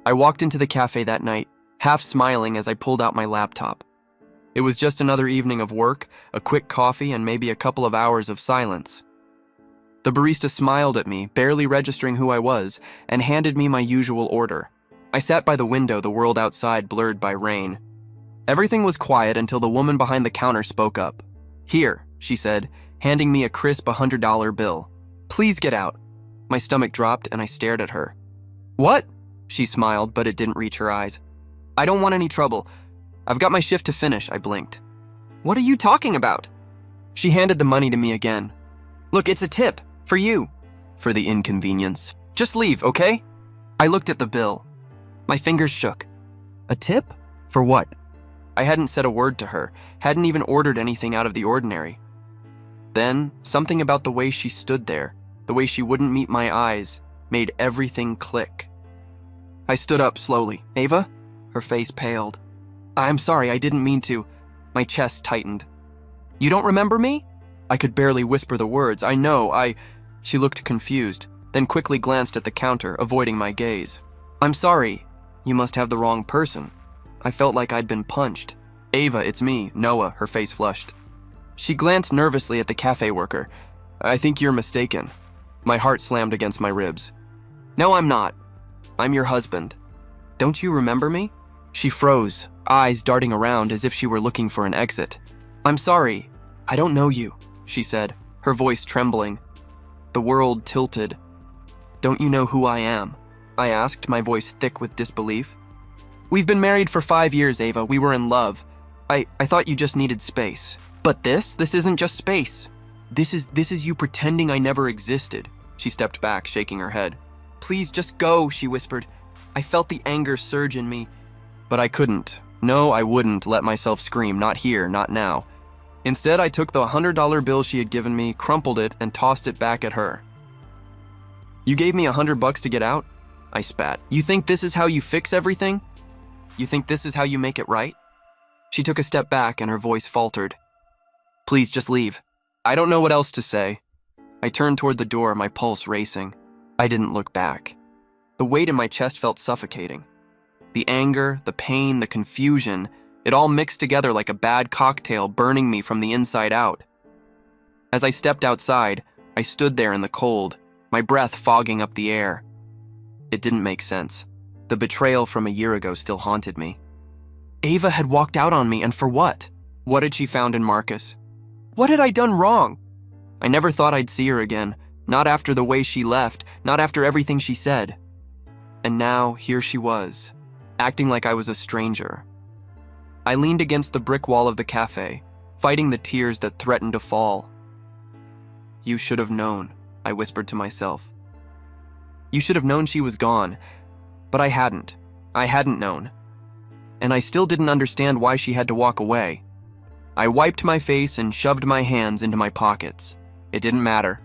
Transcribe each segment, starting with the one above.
I walked into the cafe that night, half smiling as I pulled out my laptop. It was just another evening of work, a quick coffee, and maybe a couple of hours of silence. The barista smiled at me, barely registering who I was, and handed me my usual order. I sat by the window, the world outside blurred by rain. Everything was quiet until the woman behind the counter spoke up. "Here," she said, handing me a crisp $100 bill. "Please get out." My stomach dropped and I stared at her. "What?" She smiled, but it didn't reach her eyes. "I don't want any trouble. I've got my shift to finish," I blinked. "What are you talking about?" She handed the money to me again. "Look, it's a tip. For you." "For the inconvenience. Just leave, okay?" I looked at the bill. My fingers shook. A tip? For what? I hadn't said a word to her, hadn't even ordered anything out of the ordinary. Then, something about the way she stood there, the way she wouldn't meet my eyes, made everything click. I stood up slowly. "Ava?" Her face paled. "I'm sorry, I didn't mean to." My chest tightened. "You don't remember me?" I could barely whisper the words. "I know, She looked confused, then quickly glanced at the counter, avoiding my gaze. "I'm sorry. You must have the wrong person." I felt like I'd been punched. "Ava, it's me, Noah," her face flushed. She glanced nervously at the cafe worker. "I think you're mistaken." My heart slammed against my ribs. "No, I'm not. I'm your husband. Don't you remember me?" She froze, eyes darting around as if she were looking for an exit. "I'm sorry. I don't know you," she said, her voice trembling. The world tilted. "Don't you know who I am?" I asked, my voice thick with disbelief. "We've been married for 5 years, Ava. We were in love. I thought you just needed space. But this isn't just space. This is you pretending I never existed." She stepped back, shaking her head. "Please, just go," she whispered. I felt the anger surge in me. But I couldn't. No, I wouldn't let myself scream, not here, not now. Instead, I took the $100 bill she had given me, crumpled it, and tossed it back at her. "You gave me $100 to get out?" I spat. "You think this is how you fix everything? You think this is how you make it right?" She took a step back and her voice faltered. "Please, just leave." I don't know what else to say. I turned toward the door, my pulse racing. I didn't look back. The weight in my chest felt suffocating. The anger, the pain, the confusion, it all mixed together like a bad cocktail, burning me from the inside out. As I stepped outside, I stood there in the cold, my breath fogging up the air. It didn't make sense. The betrayal from a year ago still haunted me. Ava had walked out on me, and for what? What had she found in Marcus? What had I done wrong? I never thought I'd see her again, not after the way she left, not after everything she said. And now, here she was, acting like I was a stranger. I leaned against the brick wall of the cafe, fighting the tears that threatened to fall. "You should have known," I whispered to myself. You should have known she was gone, but I hadn't. I hadn't known. And I still didn't understand why she had to walk away. I wiped my face and shoved my hands into my pockets. It didn't matter.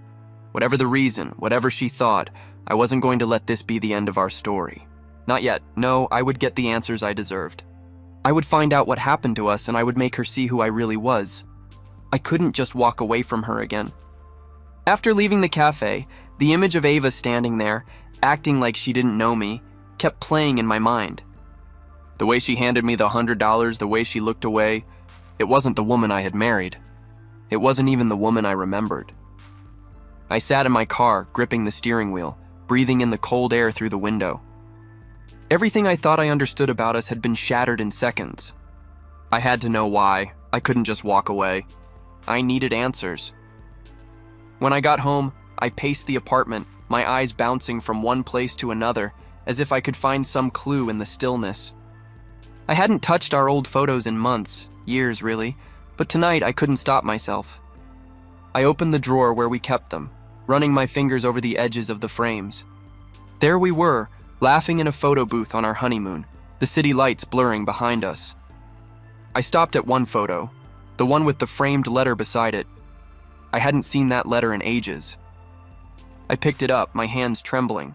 Whatever the reason, whatever she thought, I wasn't going to let this be the end of our story. Not yet. No, I would get the answers I deserved. I would find out what happened to us, and I would make her see who I really was. I couldn't just walk away from her again. After leaving the cafe, the image of Ava standing there, acting like she didn't know me, kept playing in my mind. The way she handed me the $100, the way she looked away, it wasn't the woman I had married. It wasn't even the woman I remembered. I sat in my car, gripping the steering wheel, breathing in the cold air through the window. Everything I thought I understood about us had been shattered in seconds. I had to know why. I couldn't just walk away. I needed answers. When I got home, I paced the apartment, my eyes bouncing from one place to another, as if I could find some clue in the stillness. I hadn't touched our old photos in months, years really, but tonight I couldn't stop myself. I opened the drawer where we kept them, running my fingers over the edges of the frames. There we were, laughing in a photo booth on our honeymoon, the city lights blurring behind us. I stopped at one photo, the one with the framed letter beside it. I hadn't seen that letter in ages. I picked it up, my hands trembling.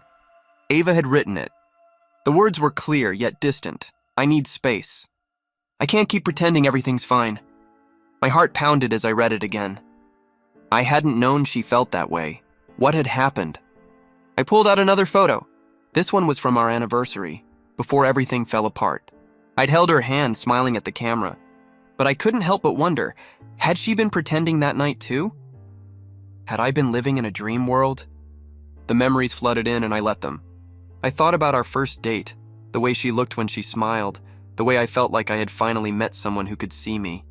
Ava had written it. The words were clear, yet distant. "I need space. I can't keep pretending everything's fine." My heart pounded as I read it again. I hadn't known she felt that way. What had happened? I pulled out another photo. This one was from our anniversary. before everything fell apart. I'd held her hand, smiling at the camera, but I couldn't help but wonder, had she been pretending that night too? Had I been living in a dream world? The memories flooded in and I let them. I thought about our first date, the way she looked when she smiled, the way I felt like I had finally met someone who could see me.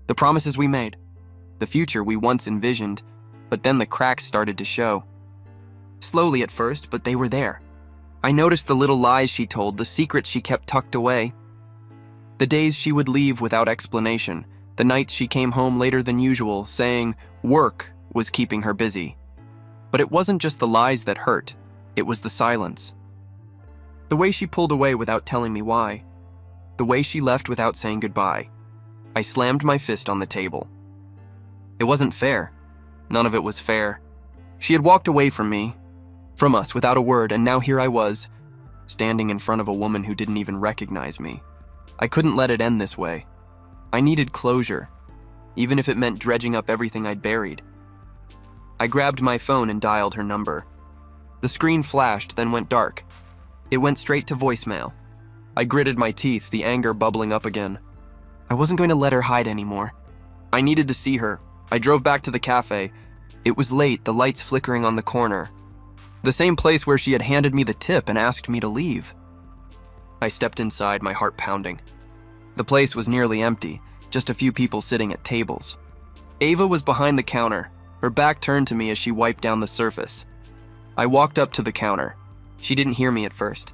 The promises we made, the future we once envisioned, but then the cracks started to show. Slowly at first, but they were there. I noticed the little lies she told, the secrets she kept tucked away. The days she would leave without explanation, the nights she came home later than usual, saying work was keeping her busy. But it wasn't just the lies that hurt, it was the silence. The way she pulled away without telling me why. The way she left without saying goodbye. I slammed my fist on the table. It wasn't fair. None of it was fair. She had walked away from me, from us, without a word, and now here I was, standing in front of a woman who didn't even recognize me. I couldn't let it end this way. I needed closure, even if it meant dredging up everything I'd buried. I grabbed my phone and dialed her number. The screen flashed, then went dark. It went straight to voicemail. I gritted my teeth, the anger bubbling up again. I wasn't going to let her hide anymore. I needed to see her. I drove back to the cafe. It was late, the lights flickering on the corner. The same place where she had handed me the tip and asked me to leave. I stepped inside, my heart pounding. The place was nearly empty, just a few people sitting at tables. Ava was behind the counter, her back turned to me as she wiped down the surface. I walked up to the counter. She didn't hear me at first.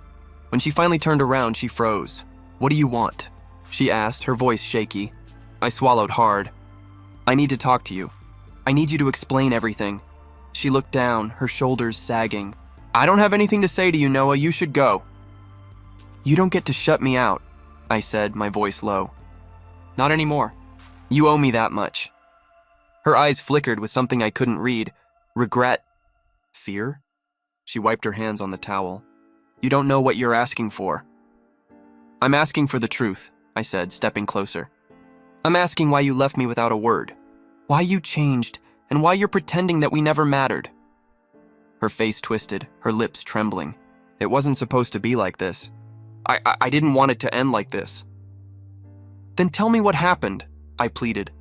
When she finally turned around, she froze. "What do you want?" she asked, her voice shaky. I swallowed hard. "I need to talk to you. I need you to explain everything." She looked down, her shoulders sagging. "I don't have anything to say to you, Noah. You should go." "You don't get to shut me out," I said, my voice low. "Not anymore. You owe me that much." Her eyes flickered with something I couldn't read. Regret? Fear? She wiped her hands on the towel. "You don't know what you're asking for." "I'm asking for the truth," I said, stepping closer. "I'm asking why you left me without a word. Why you changed, and why you're pretending that we never mattered." Her face twisted, her lips trembling. It wasn't supposed to be like this. I didn't want it to end like this. "Then tell me what happened," I pleaded.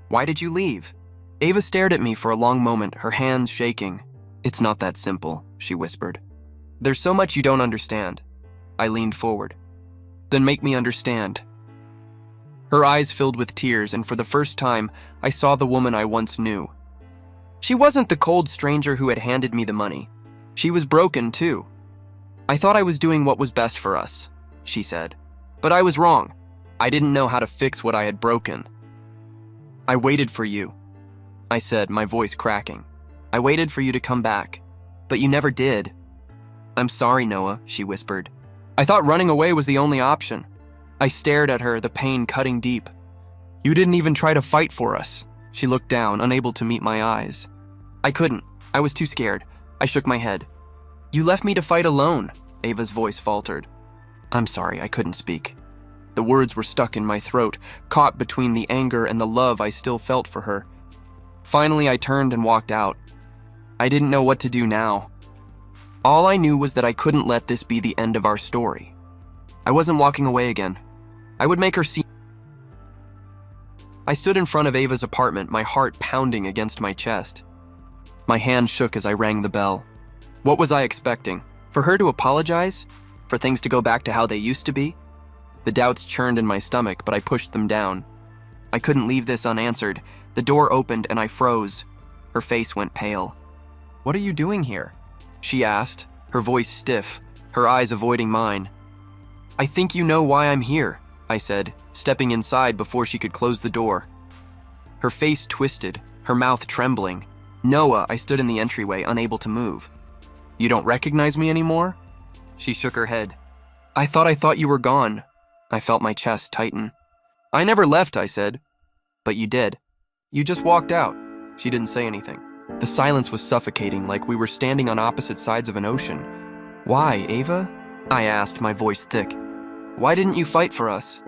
"Why did you leave?" Ava stared at me for a long moment, her hands shaking. "It's not that simple," she whispered. "There's so much you don't understand." I leaned forward. "Then make me understand." Her eyes filled with tears, and for the first time, I saw the woman I once knew. She wasn't the cold stranger who had handed me the money. She was broken, too. "I thought I was doing what was best for us," she said. "But I was wrong. I didn't know how to fix what I had broken." "I waited for you," I said, my voice cracking. "I waited for you to come back. But you never did." "I'm sorry, Noah," she whispered. "I thought running away was the only option." I stared at her, the pain cutting deep. "You didn't even try to fight for us." She looked down, unable to meet my eyes. "I couldn't. I was too scared." I shook my head. "You left me to fight alone," Ava's voice faltered. "I'm sorry, I couldn't speak." The words were stuck in my throat, caught between the anger and the love I still felt for her. Finally, I turned and walked out. I didn't know what to do now. All I knew was that I couldn't let this be the end of our story. I wasn't walking away again. I would make her see. I stood in front of Ava's apartment, my heart pounding against my chest. My hand shook as I rang the bell. What was I expecting? For her to apologize? For things to go back to how they used to be? The doubts churned in my stomach, but I pushed them down. I couldn't leave this unanswered. The door opened and I froze. Her face went pale. "What are you doing here?" she asked, her voice stiff, her eyes avoiding mine. "I think you know why I'm here," I said, stepping inside before she could close the door. Her face twisted, her mouth trembling. "Noah," I stood in the entryway, unable to move. "You don't recognize me anymore?" She shook her head. I thought you were gone." I felt my chest tighten. "I never left," I said. "But you did. You just walked out." She didn't say anything. The silence was suffocating, like we were standing on opposite sides of an ocean. "Why, Ava?" I asked, my voice thick. "Why didn't you fight for us?"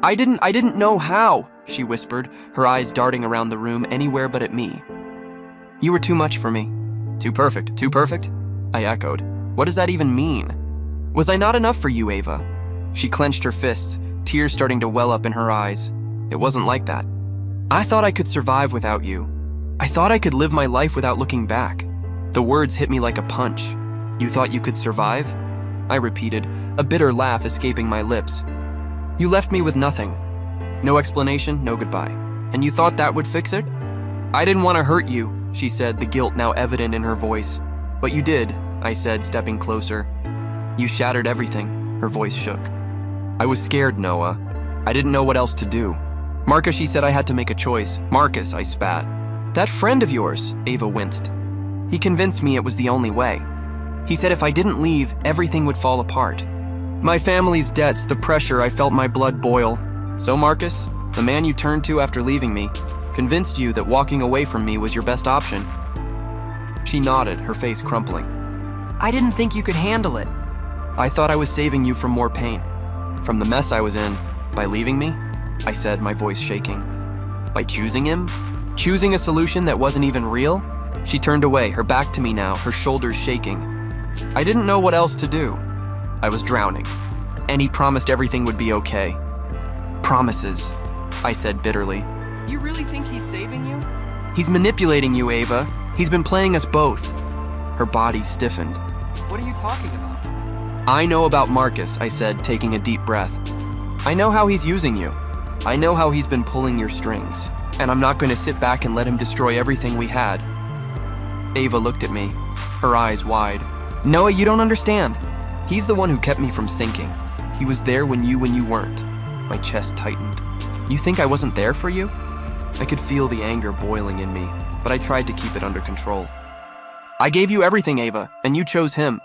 I didn't know how," she whispered, her eyes darting around the room anywhere but at me. "You were too much for me." Too perfect, I echoed. "What does that even mean?" Was I not enough for you, Ava? She clenched her fists, tears starting to well up in her eyes. It wasn't like that. I thought I could survive without you. I thought I could live my life without looking back. The words hit me like a punch. You thought you could survive? I repeated, a bitter laugh escaping my lips. You left me with nothing. No explanation, no goodbye. And you thought that would fix it? I didn't want to hurt you, she said, the guilt now evident in her voice. But you did, I said, stepping closer. You shattered everything. Her voice shook. I was scared, Noah. I didn't know what else to do. Marcus, she said I had to make a choice. Marcus, I spat. That friend of yours, Ava winced. He convinced me it was the only way. He said if I didn't leave, everything would fall apart. My family's debts, the pressure, I felt my blood boil. So Marcus, the man you turned to after leaving me, convinced you that walking away from me was your best option. She nodded, her face crumpling. I didn't think you could handle it. I thought I was saving you from more pain. From the mess I was in, by leaving me, I said, my voice shaking. By choosing him? Choosing a solution that wasn't even real? She turned away, her back to me now, her shoulders shaking. I didn't know what else to do. I was drowning. And he promised everything would be okay. Promises, I said bitterly. You really think he's saving you? He's manipulating you, Ava. He's been playing us both. Her body stiffened. What are you talking about? I know about Marcus, I said, taking a deep breath. I know how he's using you. I know how he's been pulling your strings. And I'm not going to sit back and let him destroy everything we had. Ava looked at me, her eyes wide. Noah, you don't understand. He's the one who kept me from sinking. He was there when you weren't. My chest tightened. You think I wasn't there for you? I could feel the anger boiling in me, but I tried to keep it under control. I gave you everything, Ava, and you chose him.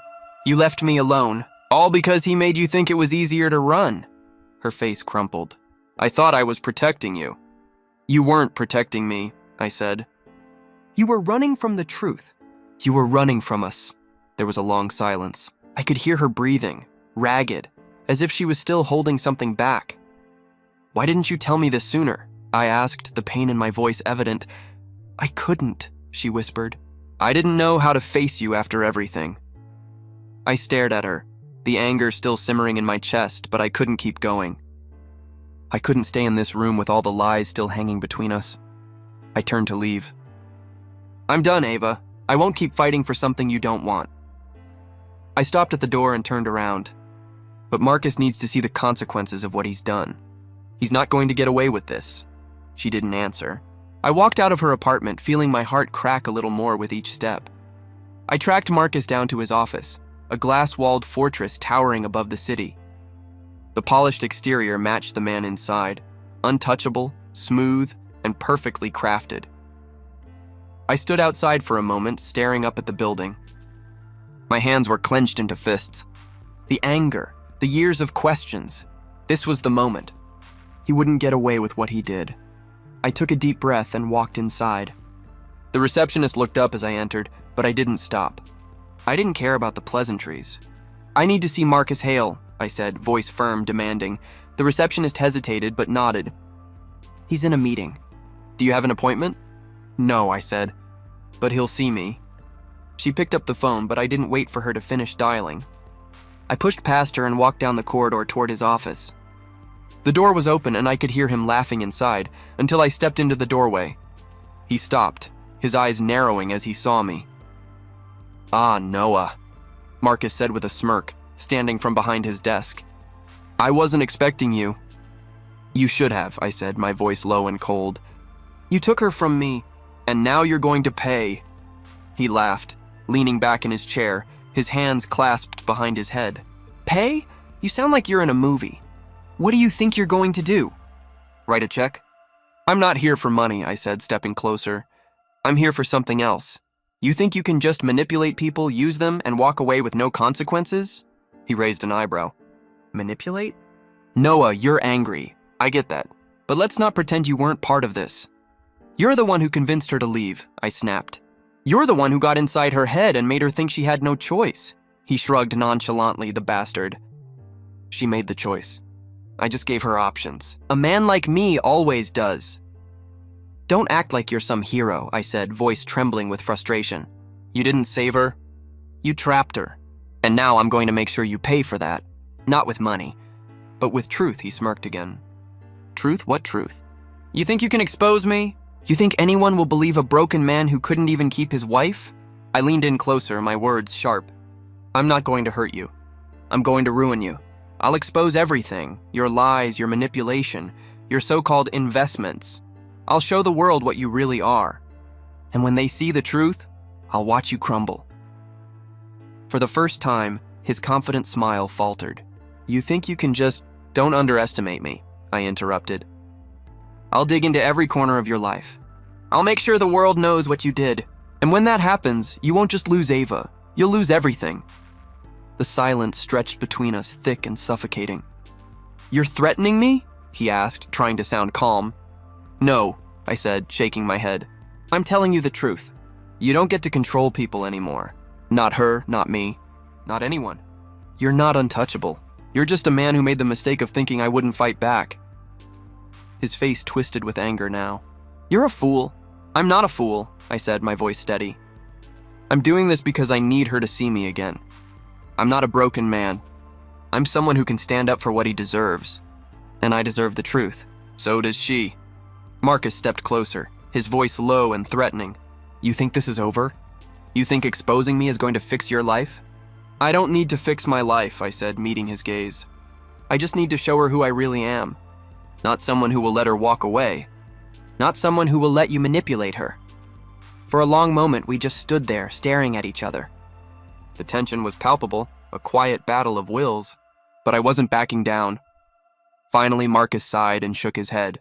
You left me alone, all because he made you think it was easier to run. Her face crumpled. I thought I was protecting you. You weren't protecting me, I said. You were running from the truth. You were running from us. There was a long silence. I could hear her breathing, ragged, as if she was still holding something back. Why didn't you tell me this sooner? I asked, the pain in my voice evident. I couldn't, she whispered. I didn't know how to face you after everything. I stared at her, the anger still simmering in my chest, but I couldn't keep going. I couldn't stay in this room with all the lies still hanging between us. I turned to leave. I'm done, Ava. I won't keep fighting for something you don't want. I stopped at the door and turned around. But Marcus needs to see the consequences of what he's done. He's not going to get away with this. She didn't answer. I walked out of her apartment, feeling my heart crack a little more with each step. I tracked Marcus down to his office, a glass-walled fortress towering above the city. The polished exterior matched the man inside, untouchable, smooth, and perfectly crafted. I stood outside for a moment, staring up at the building. My hands were clenched into fists. The anger, the years of questions. This was the moment. He wouldn't get away with what he did. I took a deep breath and walked inside. The receptionist looked up as I entered, but I didn't stop. I didn't care about the pleasantries. I need to see Marcus Hale, I said, voice firm, demanding. The receptionist hesitated but nodded. He's in a meeting. Do you have an appointment? No, I said, but he'll see me. She picked up the phone, but I didn't wait for her to finish dialing. I pushed past her and walked down the corridor toward his office. The door was open and I could hear him laughing inside until I stepped into the doorway. He stopped, his eyes narrowing as he saw me. Ah, Noah, Marcus said with a smirk, standing from behind his desk. I wasn't expecting you. You should have, I said, my voice low and cold. You took her from me, and now you're going to pay. He laughed, leaning back in his chair, his hands clasped behind his head. Pay? You sound like you're in a movie. What do you think you're going to do? Write a check? I'm not here for money, I said, stepping closer. I'm here for something else. You think you can just manipulate people, use them, and walk away with no consequences? He raised an eyebrow. Manipulate? Noah, you're angry. I get that. But let's not pretend you weren't part of this. You're the one who convinced her to leave, I snapped. You're the one who got inside her head and made her think she had no choice. He shrugged nonchalantly, the bastard. She made the choice. I just gave her options. A man like me always does. Don't act like you're some hero, I said, voice trembling with frustration. You didn't save her. You trapped her. And now I'm going to make sure you pay for that. Not with money, but with truth, he smirked again. Truth? What truth? You think you can expose me? You think anyone will believe a broken man who couldn't even keep his wife? I leaned in closer, my words sharp. I'm not going to hurt you. I'm going to ruin you. I'll expose everything, your lies, your manipulation, your so-called investments. I'll show the world what you really are. And when they see the truth, I'll watch you crumble. For the first time, his confident smile faltered. You think you can just... Don't underestimate me, I interrupted. I'll dig into every corner of your life. I'll make sure the world knows what you did. And when that happens, you won't just lose Ava. You'll lose everything. The silence stretched between us, thick and suffocating. You're threatening me? He asked, trying to sound calm. No, I said, shaking my head. I'm telling you the truth. You don't get to control people anymore. Not her, not me, not anyone. You're not untouchable. You're just a man who made the mistake of thinking I wouldn't fight back. His face twisted with anger now. You're a fool. I'm not a fool, I said, my voice steady. I'm doing this because I need her to see me again. I'm not a broken man. I'm someone who can stand up for what he deserves. And I deserve the truth. So does she. Marcus stepped closer, his voice low and threatening. You think this is over? You think exposing me is going to fix your life? I don't need to fix my life, I said, meeting his gaze. I just need to show her who I really am. Not someone who will let her walk away. Not someone who will let you manipulate her. For a long moment, we just stood there, staring at each other. The tension was palpable, a quiet battle of wills, but I wasn't backing down. Finally, Marcus sighed and shook his head.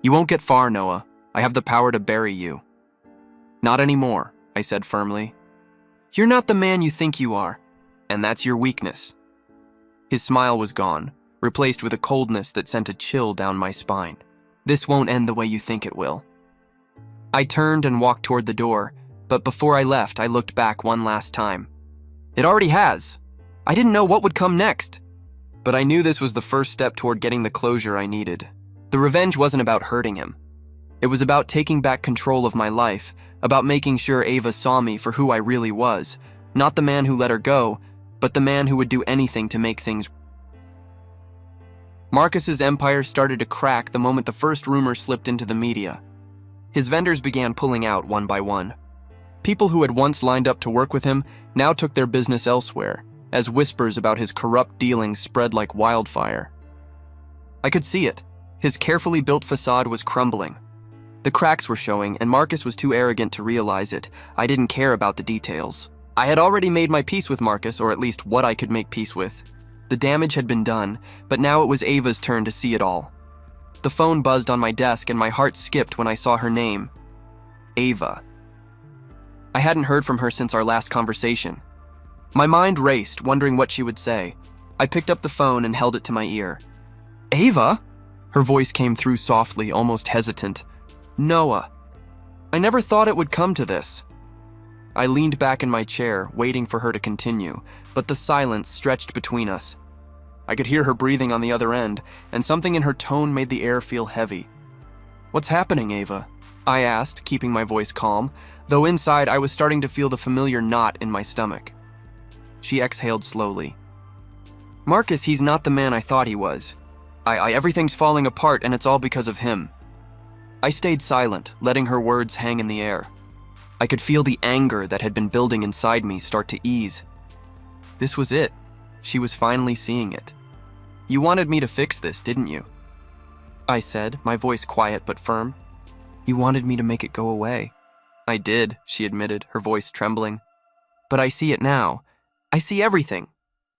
You won't get far, Noah. I have the power to bury you. Not anymore, I said firmly. You're not the man you think you are, and that's your weakness. His smile was gone, replaced with a coldness that sent a chill down my spine. This won't end the way you think it will. I turned and walked toward the door, but before I left, I looked back one last time. It already has. I didn't know what would come next, but I knew this was the first step toward getting the closure I needed. The revenge wasn't about hurting him. It was about taking back control of my life, about making sure Ava saw me for who I really was, not the man who let her go, but the man who would do anything to make things. Marcus's empire started to crack the moment the first rumor slipped into the media. His vendors began pulling out one by one. People who had once lined up to work with him now took their business elsewhere, as whispers about his corrupt dealings spread like wildfire. I could see it. His carefully built facade was crumbling. The cracks were showing, and Marcus was too arrogant to realize it. I didn't care about the details. I had already made my peace with Marcus, or at least what I could make peace with. The damage had been done, but now it was Ava's turn to see it all. The phone buzzed on my desk, and my heart skipped when I saw her name. Ava. I hadn't heard from her since our last conversation. My mind raced, wondering what she would say. I picked up the phone and held it to my ear. Ava? Her voice came through softly, almost hesitant. Noah. I never thought it would come to this. I leaned back in my chair, waiting for her to continue, but the silence stretched between us. I could hear her breathing on the other end, and something in her tone made the air feel heavy. What's happening, Ava? I asked, keeping my voice calm, though inside I was starting to feel the familiar knot in my stomach. She exhaled slowly. Marcus, he's not the man I thought he was. Everything's falling apart, and it's all because of him. I stayed silent, letting her words hang in the air. I could feel the anger that had been building inside me start to ease. This was it. She was finally seeing it. You wanted me to fix this, didn't you? I said, my voice quiet but firm. You wanted me to make it go away. I did, she admitted, her voice trembling. But I see it now. I see everything.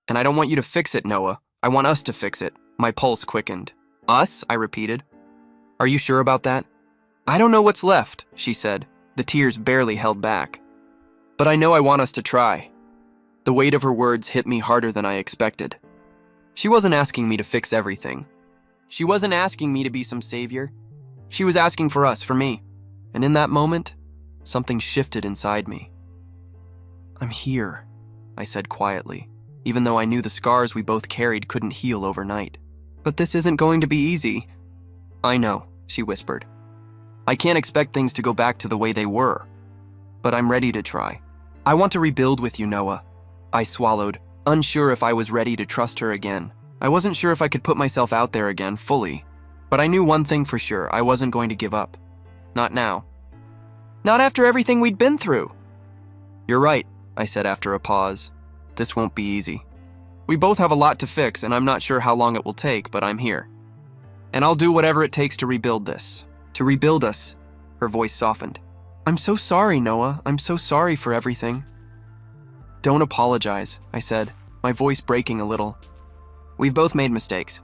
And I don't want you to fix it, Noah. I want us to fix it. My pulse quickened. Us? I repeated. Are you sure about that? I don't know what's left, she said, the tears barely held back. But I know I want us to try. The weight of her words hit me harder than I expected. She wasn't asking me to fix everything. She wasn't asking me to be some savior. She was asking for us, for me. And in that moment, something shifted inside me. I'm here, I said quietly, even though I knew the scars we both carried couldn't heal overnight. But this isn't going to be easy. I know, she whispered. I can't expect things to go back to the way they were. But I'm ready to try. I want to rebuild with you, Noah. I swallowed, unsure if I was ready to trust her again. I wasn't sure if I could put myself out there again, fully. But I knew one thing for sure, I wasn't going to give up. Not now. Not after everything we'd been through. You're right, I said after a pause. This won't be easy. We both have a lot to fix, and I'm not sure how long it will take, but I'm here. And I'll do whatever it takes to rebuild this. To rebuild us. Her voice softened. I'm so sorry, Noah. I'm so sorry for everything. Don't apologize, I said, my voice breaking a little. We've both made mistakes,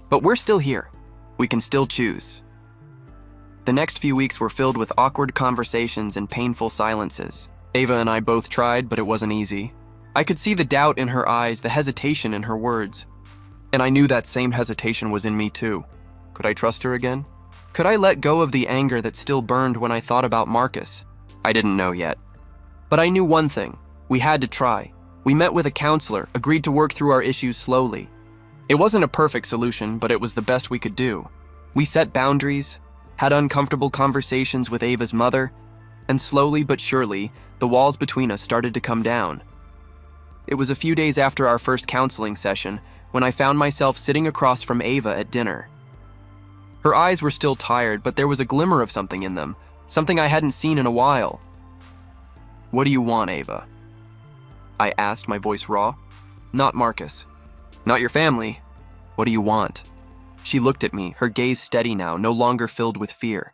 but we're still here. We can still choose. The next few weeks were filled with awkward conversations and painful silences. Ava and I both tried, but it wasn't easy. I could see the doubt in her eyes, the hesitation in her words. And I knew that same hesitation was in me too. Could I trust her again? Could I let go of the anger that still burned when I thought about Marcus? I didn't know yet. But I knew one thing. We had to try. We met with a counselor, agreed to work through our issues slowly. It wasn't a perfect solution, but it was the best we could do. We set boundaries, had uncomfortable conversations with Ava's mother, and slowly but surely, the walls between us started to come down. It was a few days after our first counseling session when I found myself sitting across from Ava at dinner. Her eyes were still tired, but there was a glimmer of something in them, something I hadn't seen in a while. What do you want, Ava? I asked, my voice raw. Not Marcus. Not your family. What do you want? She looked at me, her gaze steady now, no longer filled with fear.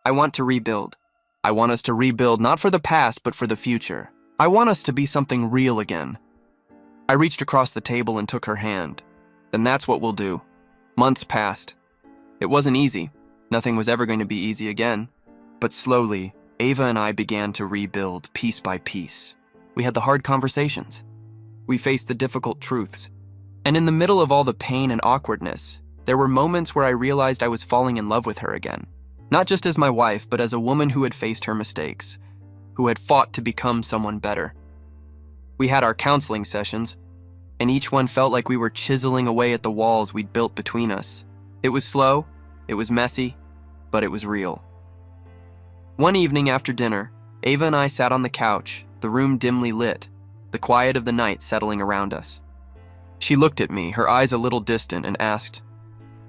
I want to rebuild. I want us to rebuild not for the past, but for the future. I want us to be something real again. I reached across the table and took her hand. Then that's what we'll do. Months passed. It wasn't easy. Nothing was ever going to be easy again. But slowly, Ava and I began to rebuild piece by piece. We had the hard conversations. We faced the difficult truths. And in the middle of all the pain and awkwardness, there were moments where I realized I was falling in love with her again. Not just as my wife, but as a woman who had faced her mistakes, who had fought to become someone better. We had our counseling sessions, and each one felt like we were chiseling away at the walls we'd built between us. It was slow, it was messy, but it was real. One evening after dinner, Ava and I sat on the couch, the room dimly lit, the quiet of the night settling around us. She looked at me, her eyes a little distant, and asked,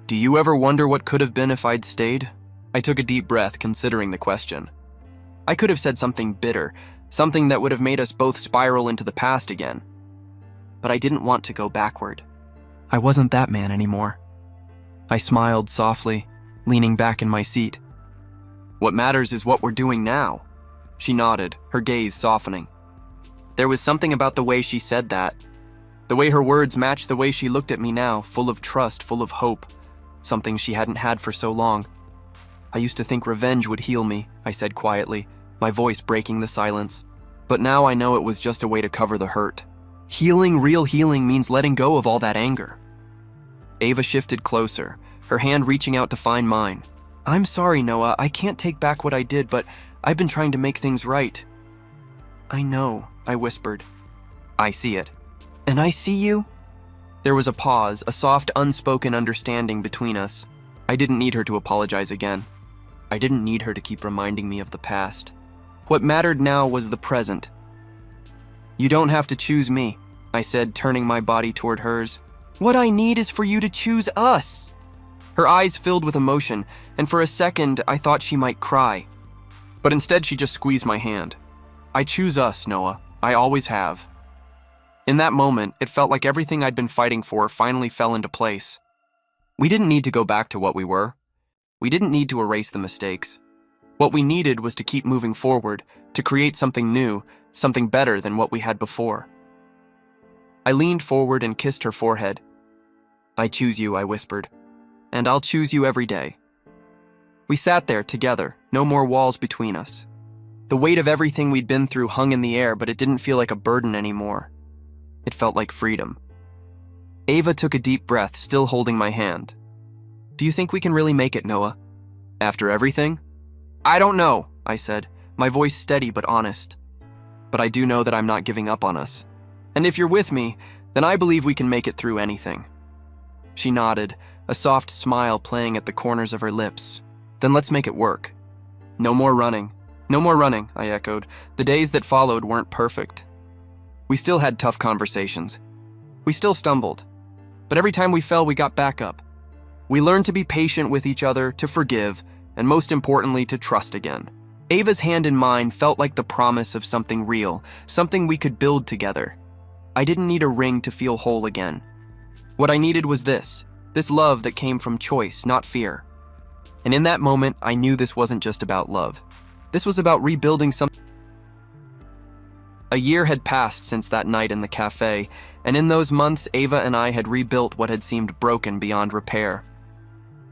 "Do you ever wonder what could have been if I'd stayed?" I took a deep breath, considering the question. I could have said something bitter, something that would have made us both spiral into the past again. But I didn't want to go backward. I wasn't that man anymore. I smiled softly, leaning back in my seat. What matters is what we're doing now. She nodded, her gaze softening. There was something about the way she said that. The way her words matched the way she looked at me now, full of trust, full of hope, something she hadn't had for so long. I used to think revenge would heal me, I said quietly, my voice breaking the silence. But now I know it was just a way to cover the hurt. Healing, real healing, means letting go of all that anger. Ava shifted closer, her hand reaching out to find mine. I'm sorry, Noah, I can't take back what I did, but I've been trying to make things right. I know, I whispered. I see it. And I see you? There was a pause, a soft, unspoken understanding between us. I didn't need her to apologize again. I didn't need her to keep reminding me of the past. What mattered now was the present. You don't have to choose me, I said, turning my body toward hers. What I need is for you to choose us. Her eyes filled with emotion, and for a second I thought she might cry. But instead she just squeezed my hand. I choose us, Noah. I always have. In that moment, it felt like everything I'd been fighting for finally fell into place. We didn't need to go back to what we were. We didn't need to erase the mistakes. What we needed was to keep moving forward, to create something new, something better than what we had before. I leaned forward and kissed her forehead. I choose you, I whispered, and I'll choose you every day. We sat there together, no more walls between us. The weight of everything we'd been through hung in the air, but it didn't feel like a burden anymore. It felt like freedom. Ava took a deep breath, still holding my hand. Do you think we can really make it, Noah? After everything? I don't know, I said, my voice steady but honest. But I do know that I'm not giving up on us. And if you're with me, then I believe we can make it through anything. She nodded, a soft smile playing at the corners of her lips. Then let's make it work. No more running. No more running, I echoed. The days that followed weren't perfect. We still had tough conversations. We still stumbled. But every time we fell, we got back up. We learned to be patient with each other, to forgive, and most importantly, to trust again. Ava's hand in mine felt like the promise of something real, something we could build together. I didn't need a ring to feel whole again. What I needed was this love that came from choice, not fear. And in that moment, I knew this wasn't just about love. This was about rebuilding something. A year had passed since that night in the cafe, and in those months, Ava and I had rebuilt what had seemed broken beyond repair.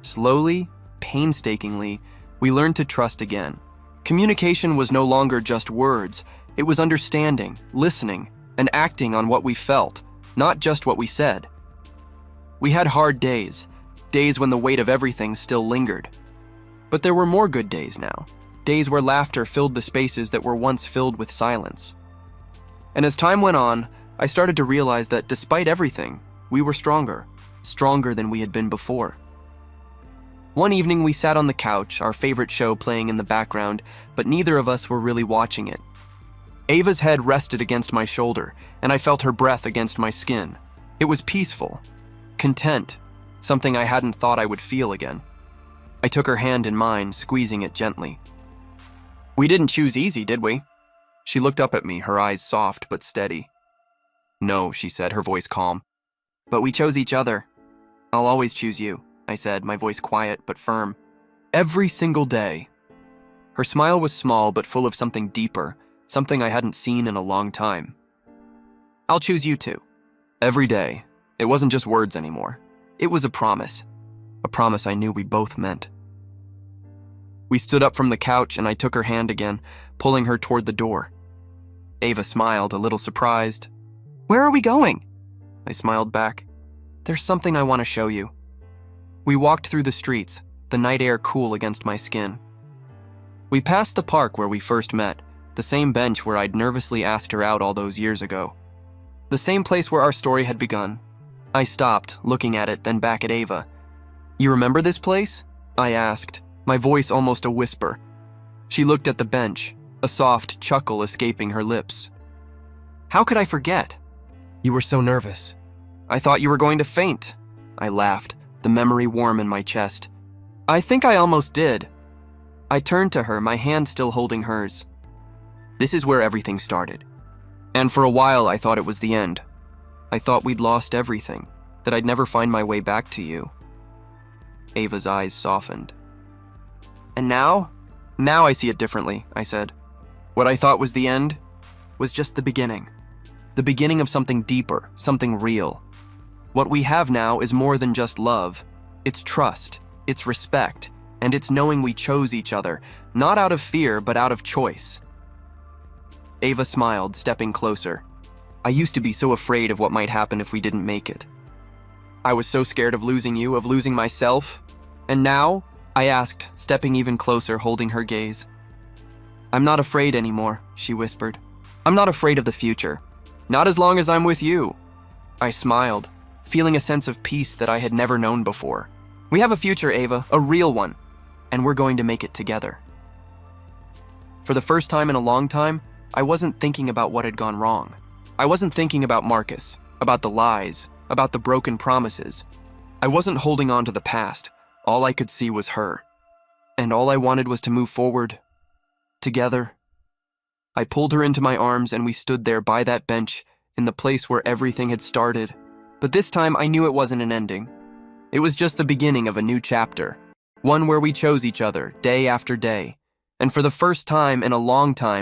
Slowly, painstakingly, we learned to trust again. Communication was no longer just words. It was understanding, listening, and acting on what we felt, not just what we said. We had hard days, days when the weight of everything still lingered. But there were more good days now, days where laughter filled the spaces that were once filled with silence. And as time went on, I started to realize that despite everything, we were stronger than we had been before. One evening we sat on the couch, our favorite show playing in the background, but neither of us were really watching it. Ava's head rested against my shoulder, and I felt her breath against my skin. It was peaceful, content, something I hadn't thought I would feel again. I took her hand in mine, squeezing it gently. "We didn't choose easy, did we?" She looked up at me, her eyes soft but steady. "No," she said, her voice calm. "But we chose each other. I'll always choose you," I said, my voice quiet but firm. "Every single day." Her smile was small but full of something deeper, something I hadn't seen in a long time. "I'll choose you too." Every day. It wasn't just words anymore. It was a promise I knew we both meant. We stood up from the couch and I took her hand again, pulling her toward the door. Ava smiled, a little surprised. "Where are we going?" I smiled back. "There's something I want to show you." We walked through the streets, the night air cool against my skin. We passed the park where we first met, the same bench where I'd nervously asked her out all those years ago. The same place where our story had begun. I stopped, looking at it, then back at Ava. "You remember this place?" I asked, my voice almost a whisper. She looked at the bench, a soft chuckle escaping her lips. "How could I forget? You were so nervous. I thought you were going to faint." I laughed, the memory warm in my chest. "I think I almost did." I turned to her, my hand still holding hers. This is where everything started. And for a while, I thought it was the end. I thought we'd lost everything, that I'd never find my way back to you. Ava's eyes softened. "And now? Now I see it differently," I said. "What I thought was the end was just the beginning. The beginning of something deeper, something real. What we have now is more than just love. It's trust, it's respect, and it's knowing we chose each other, not out of fear, but out of choice." Ava smiled, stepping closer. "I used to be so afraid of what might happen if we didn't make it. I was so scared of losing you, of losing myself. And now?" I asked, stepping even closer, holding her gaze. "I'm not afraid anymore," she whispered. "I'm not afraid of the future. Not as long as I'm with you." I smiled, feeling a sense of peace that I had never known before. "We have a future, Ava, a real one, and we're going to make it together." For the first time in a long time, I wasn't thinking about what had gone wrong. I wasn't thinking about Marcus, about the lies, about the broken promises. I wasn't holding on to the past. All I could see was her. And all I wanted was to move forward. Together. I pulled her into my arms and we stood there by that bench, in the place where everything had started. But this time I knew it wasn't an ending. It was just the beginning of a new chapter. One where we chose each other, day after day. And for the first time in a long time,